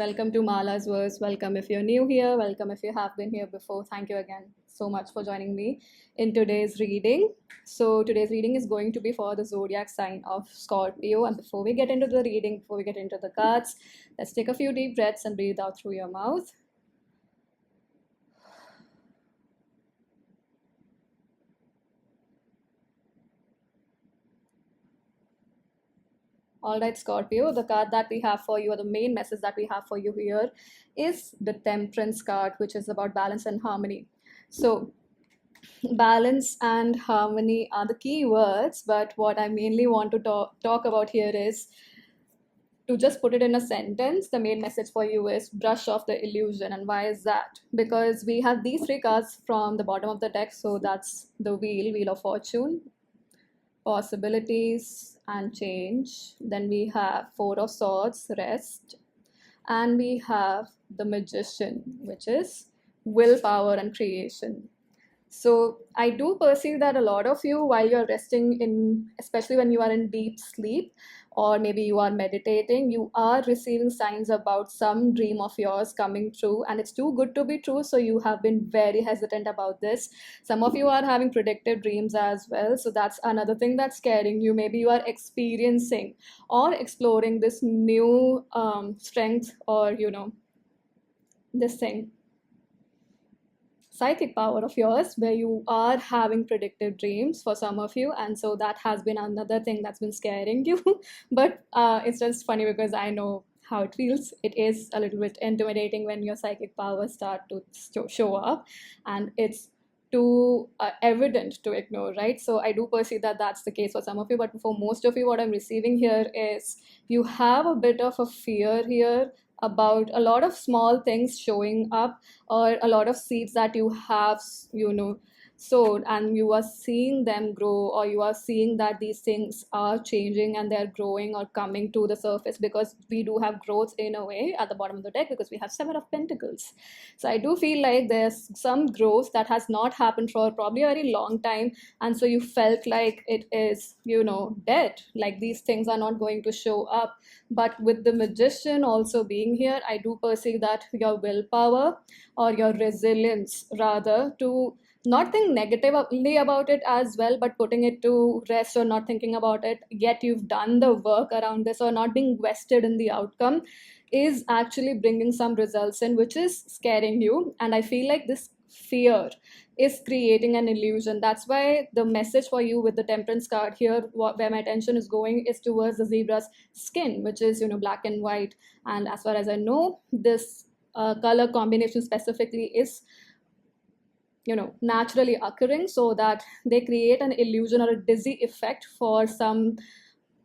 Welcome to Mala's Verse. Welcome if you're new here. Welcome if you have been here before. Thank you again so much for joining me in today's reading. So, today's reading is going to be for the zodiac sign of Scorpio. And before we get into the reading, before we get into the cards, let's take a few deep breaths and breathe out through your mouth. All right, Scorpio, the card that we have for you, or the main message that we have for you here, is the Temperance card, which is about balance and harmony. So, balance and harmony are the key words, but what I mainly want to talk about here is, to just put it in a sentence, the main message for you is brush off the illusion. And why is that? Because we have these three cards from the bottom of the deck. So that's the Wheel of Fortune, possibilities and change. Then we have Four of Swords, rest. And we have the Magician, which is willpower and creation. So I do perceive that a lot of you, while you're resting especially when you are in deep sleep, or maybe you are meditating, you are receiving signs about some dream of yours coming true, and it's too good to be true. So you have been very hesitant about this. Some of you are having predictive dreams as well. So that's another thing that's scaring you. Maybe you are experiencing or exploring this new strength, or this thing, psychic power of yours, where you are having predictive dreams for some of you. And so that has been another thing that's been scaring you. But it's just funny because I know how it feels. It is a little bit intimidating when your psychic powers start to show up, and it's too evident to ignore, right? So I do perceive that that's the case for some of you, but for most of you, what I'm receiving here is you have a bit of a fear here about a lot of small things showing up, or a lot of seeds that you have sowed, and you are seeing them grow, or you are seeing that these things are changing and they're growing or coming to the surface, because we do have growth in a way at the bottom of the deck, because we have Seven of Pentacles. So I do feel like there's some growth that has not happened for probably a very long time, and so you felt like it is dead, like these things are not going to show up. But with the Magician also being here, I do perceive that your willpower, or your resilience rather, to not think negatively about it as well, but putting it to rest, or not thinking about it, yet you've done the work around this, or not being vested in the outcome, is actually bringing some results in, which is scaring you. And I feel like this fear is creating an illusion. That's why the message for you with the Temperance card here, where my attention is going, is towards the zebra's skin, which is black and white. And as far as I know, this color combination specifically is naturally occurring, so that they create an illusion or a dizzy effect for some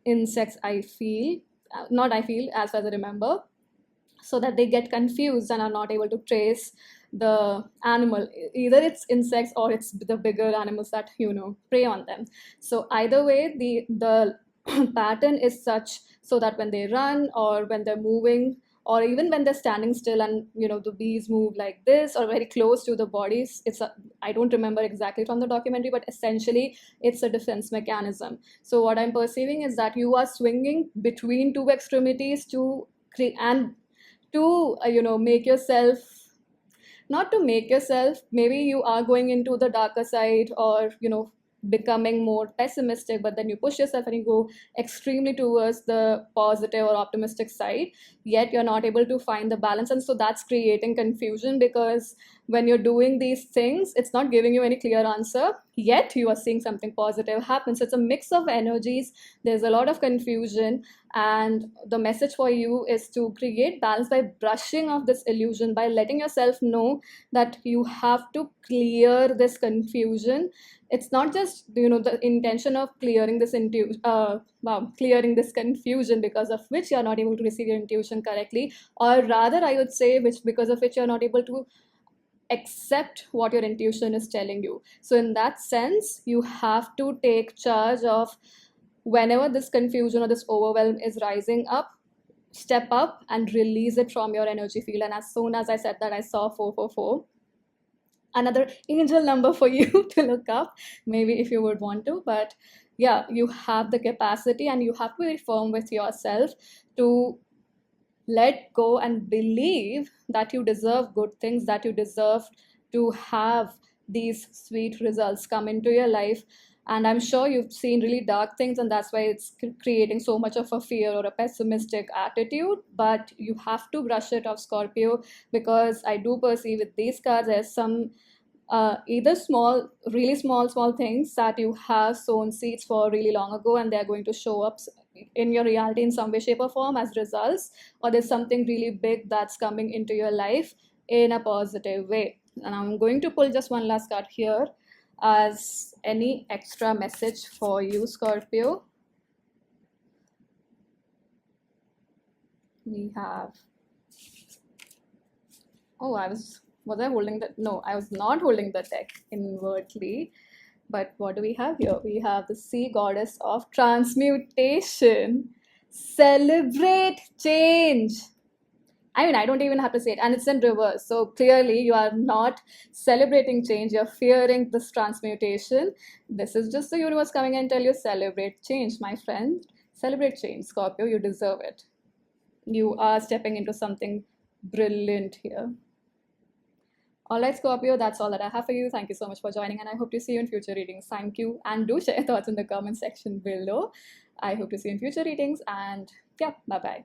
insects, I feel, as far as I remember, so that they get confused and are not able to trace the animal. Either it's insects or it's the bigger animals that prey on them. So either way, the pattern is such so that when they run, or when they're moving, or even when they're standing still, and the bees move like this, or very close to the bodies, I don't remember exactly from the documentary, but essentially it's a defense mechanism. So what I'm perceiving is that you are swinging between two extremities to create, and to make yourself, not to make yourself, maybe you are going into the darker side, or becoming more pessimistic, but then you push yourself and you go extremely towards the positive or optimistic side, yet you're not able to find the balance. And so that's creating confusion, because when you're doing these things, it's not giving you any clear answer, yet you are seeing something positive happen. So it's a mix of energies, there's a lot of confusion. And the message for you is to create balance by brushing off this illusion, by letting yourself know that you have to clear this confusion. It's not just the intention of clearing this clearing this confusion, because of which you're not able to receive your intuition correctly, or rather I would say, because of which you're not able to accept what your intuition is telling you. So in that sense, you have to take charge of, whenever this confusion or this overwhelm is rising up, step up and release it from your energy field. And as soon as I said that, I saw 444, another angel number for you to look up, maybe if you would want to. But yeah, you have the capacity, and you have to be firm with yourself to let go and believe that you deserve good things, that you deserve to have these sweet results come into your life. And I'm sure you've seen really dark things, and that's why it's creating so much of a fear or a pessimistic attitude. But you have to brush it off, Scorpio, because I do perceive with these cards there's some either small, really small things that you have sown seeds for really long ago, and they're going to show up in your reality in some way, shape, or form as results, or there's something really big that's coming into your life in a positive way. And I'm going to pull just one last card here as any extra message for you, Scorpio. We have, oh, was I holding the, no, I was not holding the deck inwardly. But what do we have here? We have the sea goddess of transmutation. Celebrate change. I mean, I don't even have to say it, and it's in reverse. So clearly, you are not celebrating change, you're fearing this transmutation. This is just the universe coming and tell you, celebrate change, my friend. Celebrate change, Scorpio, you deserve it. You are stepping into something brilliant here. All right, Scorpio, that's all that I have for you. Thank you so much for joining, and I hope to see you in future readings. Thank you, and do share thoughts in the comment section below. I hope to see you in future readings, and yeah, bye-bye.